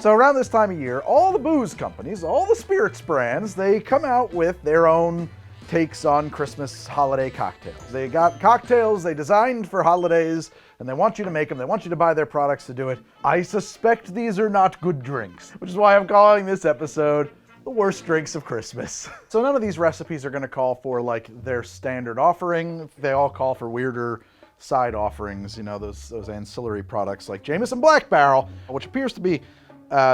So around this time of year, all the booze companies, all the spirits brands, they come out with their own takes on Christmas holiday cocktails. They got cocktails they designed for holidays, and they want you to make them. They want you to buy their products to do it. I suspect these are not good drinks, which is why I'm calling this episode the worst drinks of Christmas. So none of these recipes are gonna call for like their standard offering. They all call for weirder side offerings, you know, those ancillary products like Jameson Black Barrel, which appears to be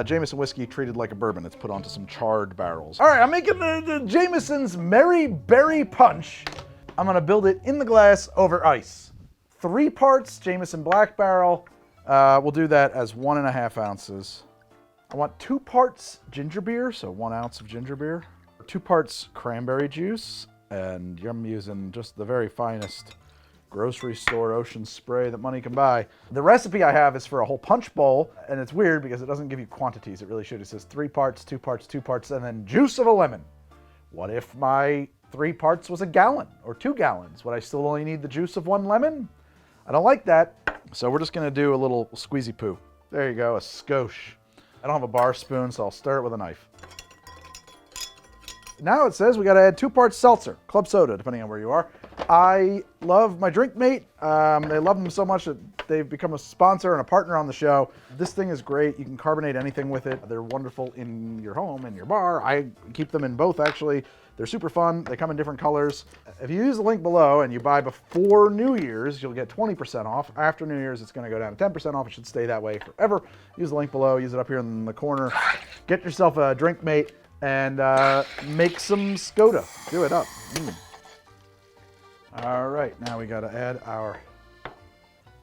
Jameson whiskey treated like a bourbon. It's put onto some charred barrels. All right, I'm making the Jameson's Merry Berry Punch. I'm gonna build it in the glass over ice. 3 parts Jameson Black Barrel. We'll do that as 1.5 ounces. I want 2 parts ginger beer, so 1 ounce of ginger beer. 2 parts cranberry juice, and I'm using just the very finest grocery store ocean spray that money can buy. The recipe I have is for a whole punch bowl, and it's weird because it doesn't give you quantities. It really should. It says 3 parts, 2 parts, 2 parts, and then juice of a lemon. What if my 3 parts was a gallon or 2 gallons? Would I still only need the juice of 1 lemon? I don't like that. So we're just gonna do a little squeezy poo. There you go, a skosh. I don't have a bar spoon, so I'll stir it with a knife. Now it says we gotta add 2 parts seltzer, club soda, depending on where you are. I love my drink mate. They love them so much that they've become a sponsor and a partner on the show. This thing is great. You can carbonate anything with it. They're wonderful in your home, in your bar. I keep them in both, actually. They're super fun. They come in different colors. If you use the link below and you buy before New Year's, you'll get 20% off. After New Year's, it's gonna go down to 10% off. It should stay that way forever. Use the link below. Use it up here in the corner. Get yourself a drink mate and make some Skoda. Do it up. All right, now we gotta add our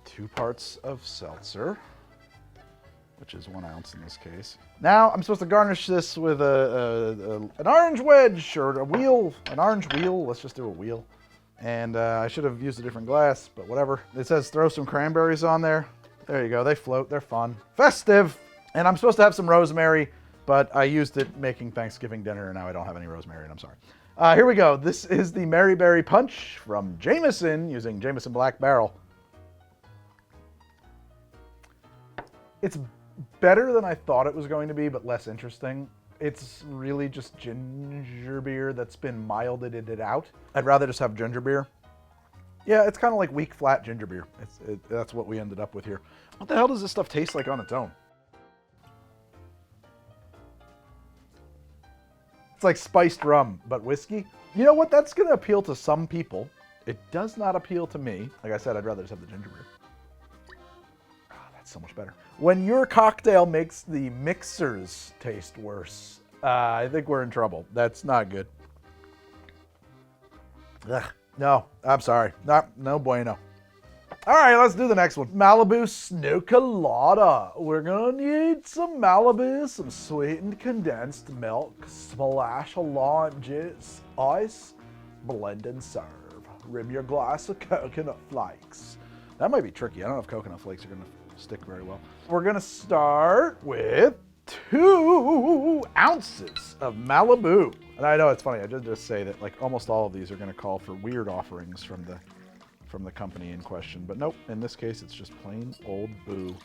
2 parts of seltzer, which is 1 ounce in this case. Now I'm supposed to garnish this with an orange wedge or a wheel, an orange wheel. Let's just do a wheel. And I should have used a different glass, but whatever. It says throw some cranberries on there. There you go, they float, they're fun. Festive! And I'm supposed to have some rosemary, but I used it making Thanksgiving dinner and now I don't have any rosemary and I'm sorry. Here we go. This is the Merry Berry Punch from Jameson using Jameson Black Barrel. It's better than I thought it was going to be, but less interesting. It's really just ginger beer that's been milded out. I'd rather just have ginger beer. Yeah, it's kind of like weak, flat ginger beer. That's what we ended up with here. What the hell does this stuff taste like on its own? It's like spiced rum, but whiskey. You know what? That's going to appeal to some people. It does not appeal to me. Like I said, I'd rather just have the ginger beer. That's so much better. When your cocktail makes the mixers taste worse, I think we're in trouble. That's not good. Ugh, no, I'm sorry. No bueno. All right, let's do the next one. Malibu Snow Colada. We're gonna need some Malibu, some sweetened condensed milk, splash of lime juice, ice, blend and serve. Rim your glass of coconut flakes. That might be tricky. I don't know if coconut flakes are gonna stick very well. We're gonna start with 2 ounces of Malibu. And I know it's funny, I did just say that like almost all of these are gonna call for weird offerings from the company in question, but nope, in this case it's just plain old boo.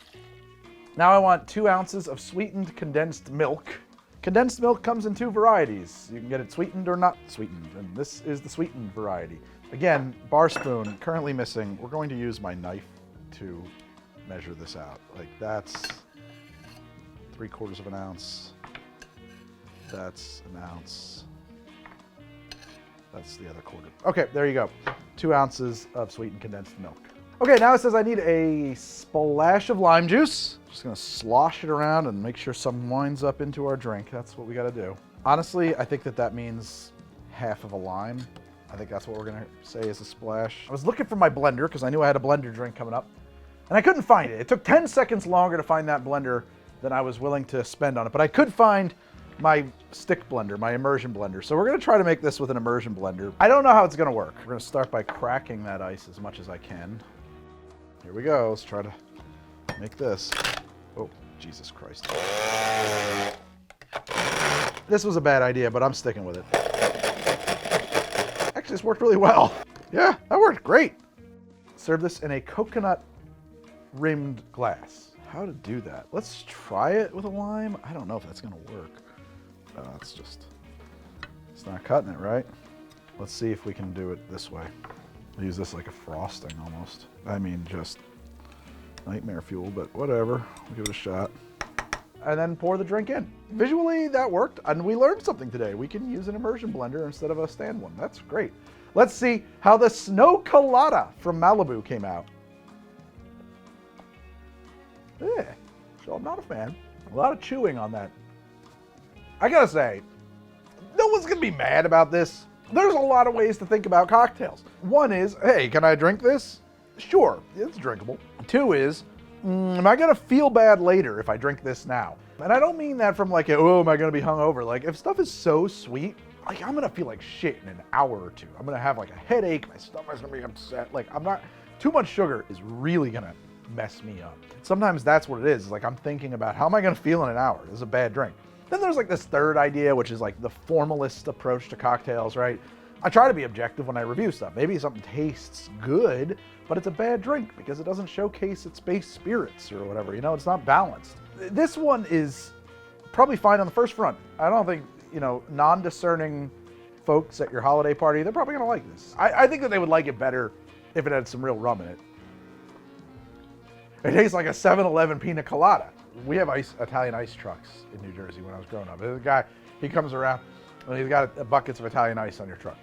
Now I want 2 ounces of sweetened condensed milk. Condensed milk comes in 2 varieties. You can get it sweetened or not sweetened, and this is the sweetened variety. Again, bar spoon, currently missing. We're going to use my knife to measure this out. Like that's 3/4 of an ounce. That's an ounce. That's the other quarter. Okay, there you go. 2 ounces of sweetened condensed milk. Okay, now it says I need a splash of lime juice. Just gonna slosh it around and make sure some winds up into our drink. That's what we gotta do. Honestly, I think that means half of a lime. I think that's what we're gonna say is a splash. I was looking for my blender because I knew I had a blender drink coming up, and I couldn't find it. It took 10 seconds longer to find that blender than I was willing to spend on it, but I could find my stick blender, my immersion blender. So we're gonna try to make this with an immersion blender. I don't know how it's gonna work. We're gonna start by cracking that ice as much as I can. Here we go, let's try to make this. Oh, Jesus Christ. This was a bad idea, but I'm sticking with it. Actually, this worked really well. Yeah, that worked great. Serve this in a coconut rimmed glass. how to do that. Let's try it with a lime. I don't know if that's gonna work. It's not cutting it right. Let's see if we can do it this way. I'll use this like a frosting almost. I mean, just nightmare fuel, but whatever. We'll give it a shot. And then pour the drink in. Visually, that worked, and we learned something today. We can use an immersion blender instead of a stand one. That's great. Let's see how the Snow Colada from Malibu came out. Yeah, so I'm not a fan. A lot of chewing on that. I gotta say, no one's gonna be mad about this. There's a lot of ways to think about cocktails. One is, hey, can I drink this? Sure, it's drinkable. Two is, am I gonna feel bad later if I drink this now? And I don't mean that from like, oh, am I gonna be hungover? Like, if stuff is so sweet, like I'm gonna feel like shit in an hour or two. I'm gonna have like a headache, my stomach's gonna be upset. Like too much sugar is really gonna mess me up. Sometimes that's what it is. Like I'm thinking about how am I gonna feel in an hour? This is a bad drink. Then there's like this third idea, which is like the formalist approach to cocktails, right? I try to be objective when I review stuff. Maybe something tastes good, but it's a bad drink because it doesn't showcase its base spirits or whatever. You know, it's not balanced. This one is probably fine on the first front. I don't think, you know, non-discerning folks at your holiday party, they're probably gonna like this. I think that they would like it better if it had some real rum in it. It tastes like a 7-Eleven pina colada. We have Italian ice trucks in New Jersey when I was growing up. There's a guy, he comes around and he's got buckets of Italian ice on your truck.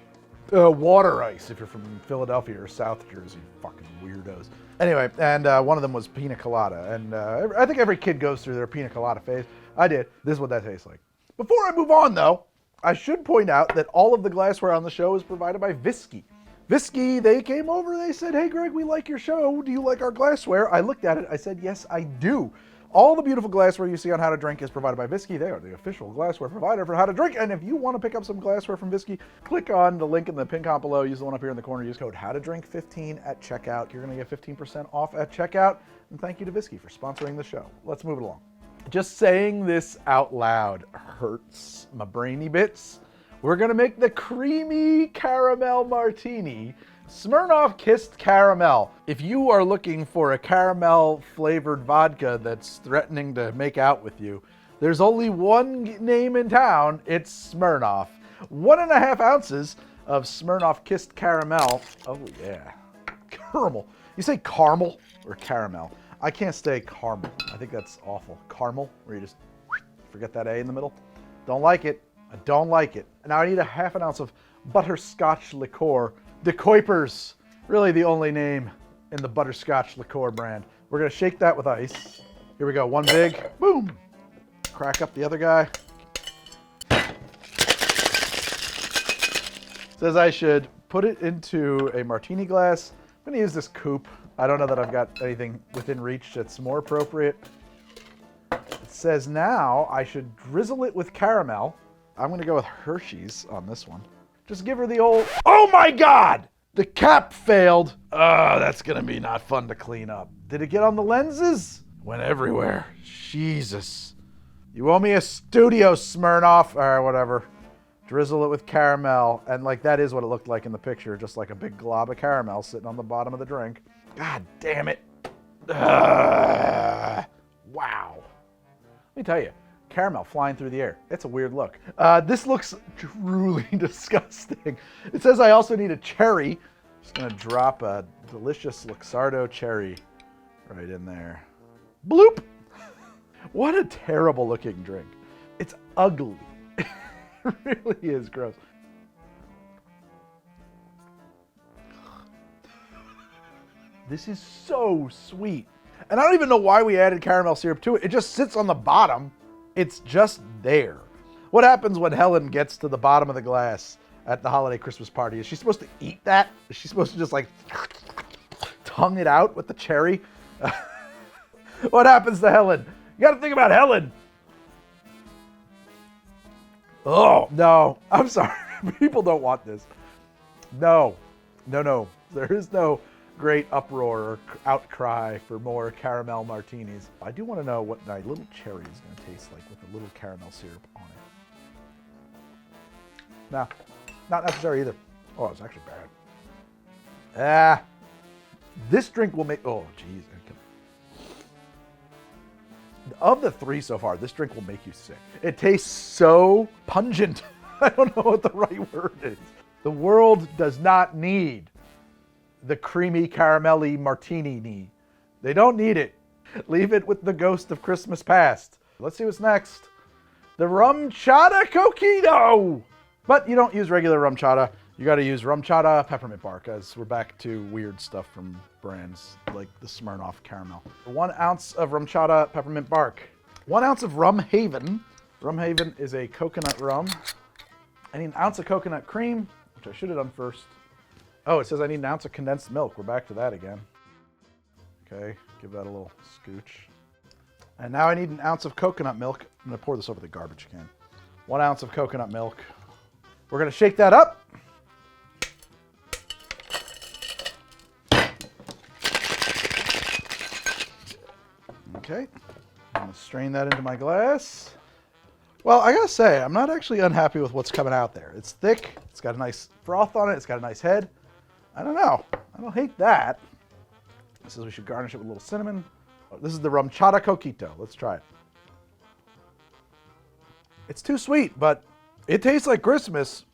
Water ice if you're from Philadelphia or South Jersey, fucking weirdos. Anyway, and one of them was pina colada. And I think every kid goes through their pina colada phase. I did. This is what that tastes like. Before I move on though, I should point out that all of the glassware on the show is provided by Whiskey. Whiskey, they came over, they said, hey Greg, we like your show. Do you like our glassware? I looked at it, I said, yes, I do. All the beautiful glassware you see on How to Drink is provided by Whiskey. They are the official glassware provider for How to Drink. And if you want to pick up some glassware from Whiskey, click on the link in the pin comp below. Use the one up here in the corner. Use code HowToDrink15 at checkout. You're going to get 15% off at checkout. And thank you to Whiskey for sponsoring the show. Let's move it along. Just saying this out loud hurts my brainy bits. We're going to make the creamy caramel martini. Smirnoff Kissed Caramel. If you are looking for a caramel flavored vodka that's threatening to make out with you, there's only one name in town. It's Smirnoff. 1.5 ounces of Smirnoff Kissed Caramel. Oh yeah, caramel. You say caramel or caramel? I can't say caramel. I think that's awful. Caramel, where you just forget that A in the middle. Don't like it. I don't like it. Now I need 1/2 ounce of Butterscotch Liqueur. De Kuipers, really the only name in the Butterscotch Liqueur brand. We're gonna shake that with ice. Here we go, one big, boom. Crack up the other guy. Says I should put it into a martini glass. I'm gonna use this coupe. I don't know that I've got anything within reach that's more appropriate. It says now I should drizzle it with caramel. I'm gonna go with Hershey's on this one. Just give her the old, oh my God! The cap failed. Oh, that's gonna be not fun to clean up. Did it get on the lenses? Went everywhere. Jesus. You owe me a studio, Smirnoff. All right, whatever. Drizzle it with caramel. And like that is what it looked like in the picture. Just like a big glob of caramel sitting on the bottom of the drink. God damn it. Wow. Let me tell you. Caramel flying through the air. It's a weird look. This looks truly disgusting. It says I also need a cherry. Just gonna drop a delicious Luxardo cherry right in there. Bloop! What a terrible looking drink. It's ugly. It really is gross. This is so sweet. And I don't even know why we added caramel syrup to it. It just sits on the bottom. It's just there. What happens when Helen gets to the bottom of the glass at the holiday Christmas party? Is she supposed to eat that? Is she supposed to just like tongue it out with the cherry? What happens to Helen? You got to think about Helen. Oh, no. I'm sorry. People don't want this. No. There is no great uproar or outcry for more caramel martinis. I do want to know what my little cherry is going to taste like with a little caramel syrup on it. No, not necessary either. Oh, it's actually bad. This drink will make, oh geez. Of the three so far, this drink will make you sick. It tastes so pungent. I don't know what the right word is. The world does not need the creamy caramelly martini. They don't need it. Leave it with the ghost of Christmas past. Let's see what's next. The Rumchata Coquito. But you don't use regular Rumchata. You got to use Rumchata peppermint bark, as we're back to weird stuff from brands like the Smirnoff caramel. 1 ounce of Rumchata peppermint bark. 1 ounce of Rum Haven. Rum Haven is a coconut rum. I need an ounce of coconut cream, which I should have done first. Oh, it says I need an ounce of condensed milk. We're back to that again. Okay, give that a little scooch. And now I need an ounce of coconut milk. I'm gonna pour this over the garbage can. 1 ounce of coconut milk. We're gonna shake that up. Okay, I'm gonna strain that into my glass. Well, I gotta say, I'm not actually unhappy with what's coming out there. It's thick, it's got a nice froth on it, it's got a nice head. I don't know, I don't hate that. It says we should garnish it with a little cinnamon. This is the Rumchata Coquito. Let's try it. It's too sweet, but it tastes like Christmas.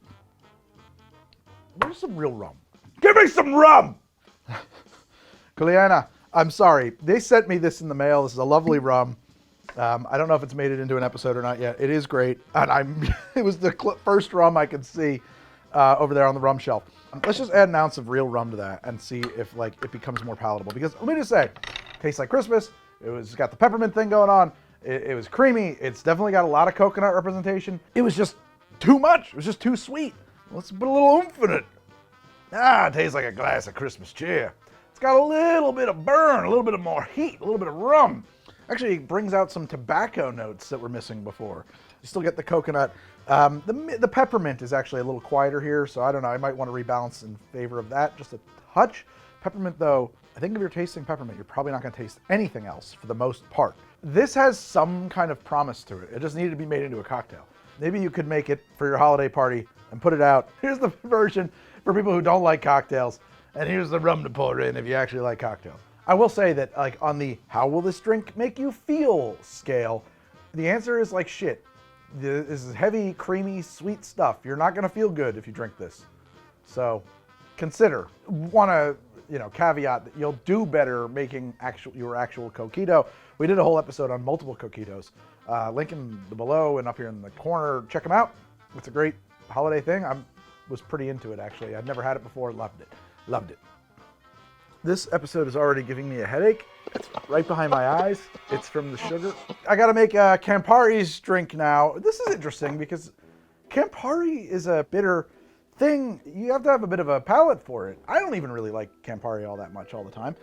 Where's some real rum? Give me some rum! Colada, I'm sorry. They sent me this in the mail. This is a lovely rum. I don't know if it's made it into an episode or not yet. It is great. And it was the first rum I could see over there on the rum shelf. Let's just add an ounce of real rum to that and see if like it becomes more palatable. Because let me just say, tastes like Christmas. It's got the peppermint thing going on. It was creamy. It's definitely got a lot of coconut representation. It was just too much. It was just too sweet. Let's put a little oomph in it. It tastes like a glass of Christmas cheer. It's got a little bit of burn, a little bit of more heat, a little bit of rum. Actually, it brings out some tobacco notes that were missing before. You still get the coconut. The peppermint is actually a little quieter here, so I don't know. I might want to rebalance in favor of that, just a touch. Peppermint, though, I think if you're tasting peppermint, you're probably not going to taste anything else for the most part. This has some kind of promise to it. It just needed to be made into a cocktail. Maybe you could make it for your holiday party and put it out. Here's the version for people who don't like cocktails, and here's the rum to pour in if you actually like cocktails. I will say that, like, on the how will this drink make you feel scale, the answer is like shit. This is heavy, creamy, sweet stuff. You're not going to feel good if you drink this. So consider. Want to, caveat that you'll do better making your actual coquito. We did a whole episode on multiple coquitos. Link in the below and up here in the corner. Check them out. It's a great holiday thing. I was pretty into it, actually. I'd never had it before. Loved it. Loved it. This episode is already giving me a headache. It's right behind my eyes. It's from the sugar. I gotta make Campari's drink now. This is interesting because Campari is a bitter thing. You have to have a bit of a palate for it. I don't even really like Campari all that much all the time.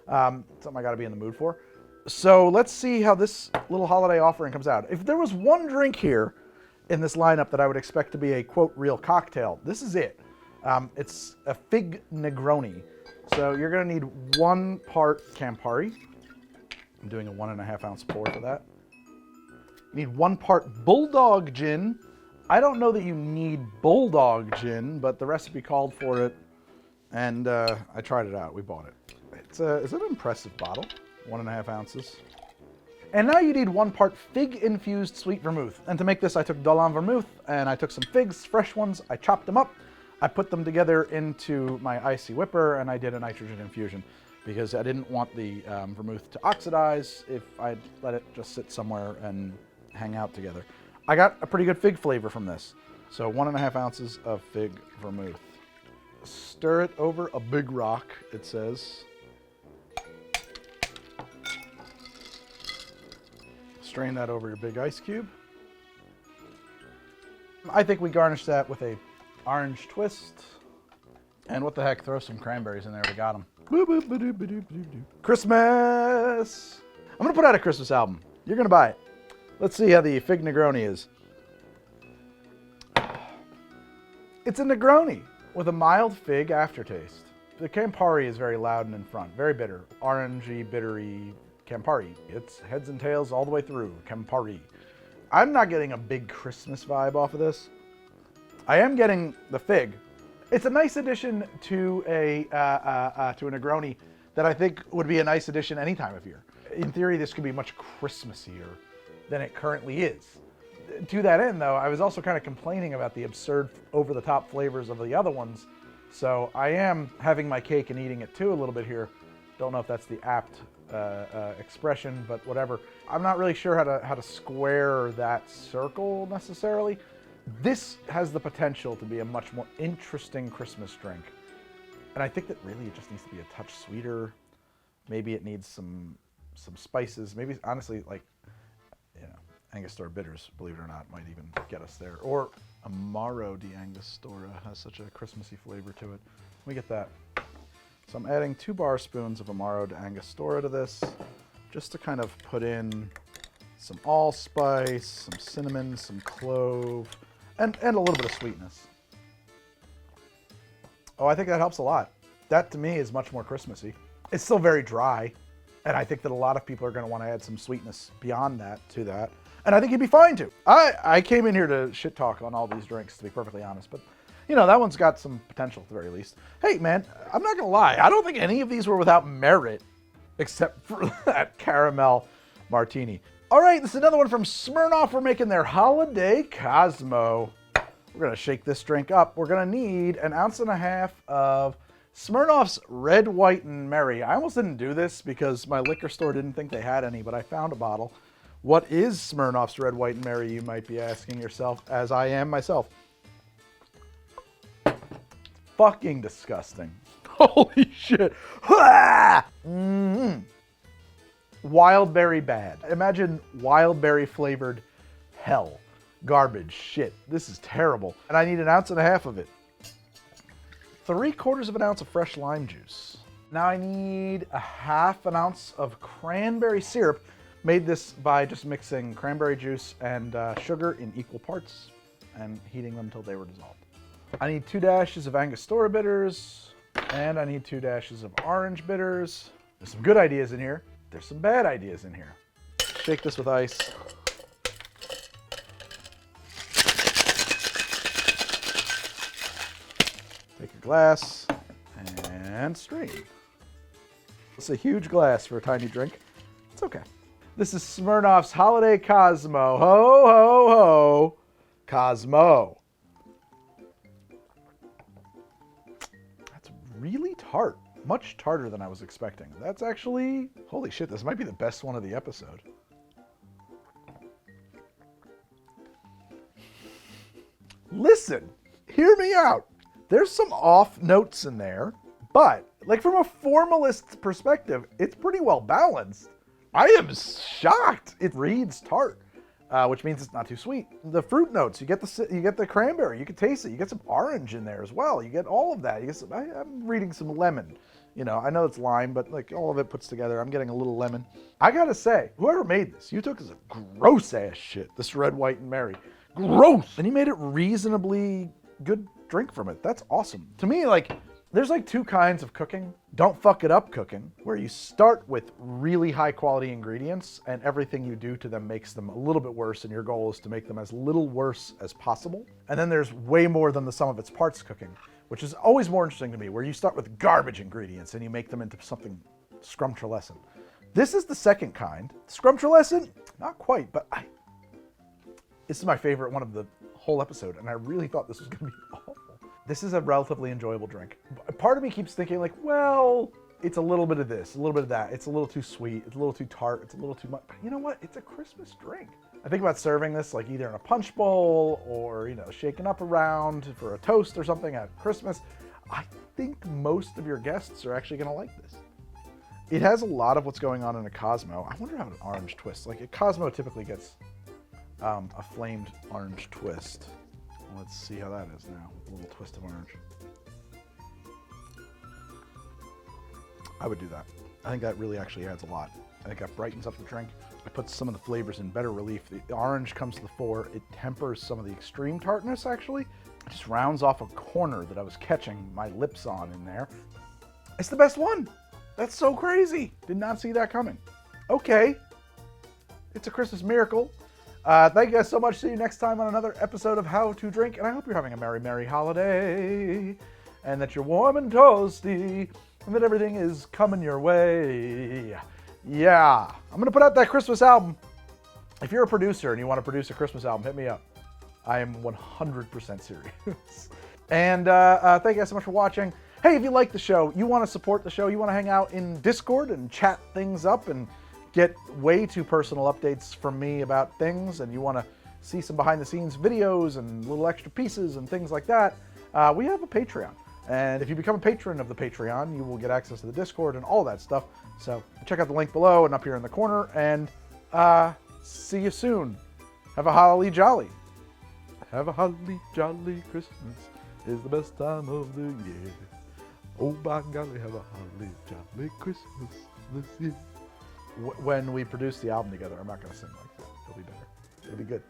Something I gotta be in the mood for. So let's see how this little holiday offering comes out. If there was one drink here in this lineup that I would expect to be a, quote, real cocktail, this is it. It's a fig Negroni. So you're gonna need 1 part Campari. I'm doing a 1.5 ounce pour for that. You need 1 part Bulldog gin. I don't know that you need Bulldog gin, but the recipe called for it, and I tried it out. We bought it. It's an impressive bottle, 1.5 ounces. And now you need 1 part fig-infused sweet vermouth. And to make this, I took Dolan vermouth, and I took some figs, fresh ones. I chopped them up. I put them together into my icy whipper, and I did a nitrogen infusion because I didn't want the vermouth to oxidize if I let it just sit somewhere and hang out together. I got a pretty good fig flavor from this. So 1.5 ounces of fig vermouth. Stir it over a big rock, it says. Strain that over your big ice cube. I think we garnish that with a orange twist. And what the heck, throw some cranberries in there, we got them. Christmas! I'm gonna put out a Christmas album. You're gonna buy it. Let's see how the fig Negroni is. It's a Negroni with a mild fig aftertaste. The Campari is very loud and in front, very bitter. Orangey, bittery Campari. It's heads and tails all the way through, Campari. I'm not getting a big Christmas vibe off of this. I am getting the fig. It's a nice addition to a Negroni that I think would be a nice addition any time of year. in theory, this could be much Christmassier than it currently is. To that end, though, I was also kind of complaining about the absurd, over-the-top flavors of the other ones. So I am having my cake and eating it too a little bit here. Don't know if that's the apt expression, but whatever. I'm not really sure how to square that circle necessarily. This has the potential to be a much more interesting Christmas drink. And I think that really it just needs to be a touch sweeter. Maybe it needs some spices. Maybe, honestly, like, you know, Angostura bitters, believe it or not, might even get us there. Or Amaro di Angostura has such a Christmassy flavor to it. Let me get that. So I'm adding 2 bar spoons of Amaro di Angostura to this, just to kind of put in some allspice, some cinnamon, some clove, and a little bit of sweetness. Oh, I think that helps a lot. That, to me, is much more Christmassy. It's still very dry, and I think that a lot of people are going to want to add some sweetness beyond that to that, and I think you'd be fine to. I came in here to shit talk on all these drinks, to be perfectly honest, but you know, that one's got some potential at the very least. Hey, man, I'm not gonna lie. I don't think any of these were without merit, except for that caramel martini. All right, this is another one from Smirnoff. We're making their holiday Cosmo. We're gonna shake this drink up. We're gonna need 1.5 ounces of Smirnoff's Red, White, and Merry. I almost didn't do this because my liquor store didn't think they had any, but I found a bottle. What is Smirnoff's Red, White, and Merry, you might be asking yourself, as I am myself. Fucking disgusting. Holy shit. Wild berry bad. Imagine wild berry flavored hell. Garbage. Shit. This is terrible. And I need 1.5 ounces of it. 3/4 ounce of fresh lime juice. Now I need 1/2 ounce of cranberry syrup. Made this by just mixing cranberry juice and sugar in equal parts and heating them until they were dissolved. I need 2 dashes of Angostura bitters, and I need 2 dashes of orange bitters. There's some good ideas in here. There's some bad ideas in here. Shake this with ice. Take a glass and strain. It's a huge glass for a tiny drink. It's okay. This is Smirnoff's Holiday Cosmo. Ho, ho, ho. Cosmo. Really tart. Much tarter than I was expecting. That's actually, holy shit, this might be the best one of the episode. Listen, hear me out. There's some off notes in there, but like from a formalist perspective, it's pretty well balanced. I am shocked. It reads tart. Which means it's not too sweet. The fruit notes, you get the cranberry, you can taste it. You get some orange in there as well. You get all of that. You get some, I'm reading some lemon. You know, I know it's lime, but like all of it puts together, I'm getting a little lemon. I gotta say, whoever made this, you took as a gross ass shit, this Red, White, and Merry. Gross! And you made it reasonably good drink from it. That's awesome. To me, like, there's like 2 kinds of cooking. Don't fuck it up cooking, where you start with really high quality ingredients and everything you do to them makes them a little bit worse, and your goal is to make them as little worse as possible. And then there's way more than the sum of its parts cooking, which is always more interesting to me, where you start with garbage ingredients and you make them into something scrumptious. This is the second kind. Scrumptious? Not quite, but this is my favorite one of the whole episode, and I really thought this was gonna be awful. This is a relatively enjoyable drink. Part of me keeps thinking like, well, it's a little bit of this, a little bit of that. It's a little too sweet. It's a little too tart. It's a little too much. But you know what? It's a Christmas drink. I think about serving this like either in a punch bowl or, you know, shaken up around for a toast or something at Christmas. I think most of your guests are actually going to like this. It has a lot of what's going on in a Cosmo. I wonder how an orange twist, like a Cosmo typically gets a flamed orange twist. Let's see how that is now, with a little twist of orange. I would do that. I think that really actually adds a lot. I think that brightens up the drink. It puts some of the flavors in better relief. The orange comes to the fore. It tempers some of the extreme tartness, actually. It just rounds off a corner that I was catching my lips on in there. It's the best one. That's so crazy. Did not see that coming. Okay. It's a Christmas miracle. Thank you guys so much. See you next time on another episode of How to Drink. And I hope you're having a merry, merry holiday. And that you're warm and toasty. And that everything is coming your way. Yeah, I'm gonna put out that Christmas album. If you're a producer and you want to produce a Christmas album, hit me up. I am 100% serious. And thank you guys so much for watching. Hey, if you like the show, you want to support the show, you want to hang out in Discord and chat things up and get way too personal updates from me about things, and you want to see some behind the scenes videos and little extra pieces and things like that, we have a Patreon. And if you become a patron of the Patreon, you will get access to the Discord and all that stuff. So check out the link below and up here in the corner, and see you soon. Have a holly jolly. Have a holly jolly Christmas. Is the best time of the year. Oh by golly, have a holly jolly Christmas this year. When we produce the album together, I'm not going to sing like that. It'll be better. It'll be good.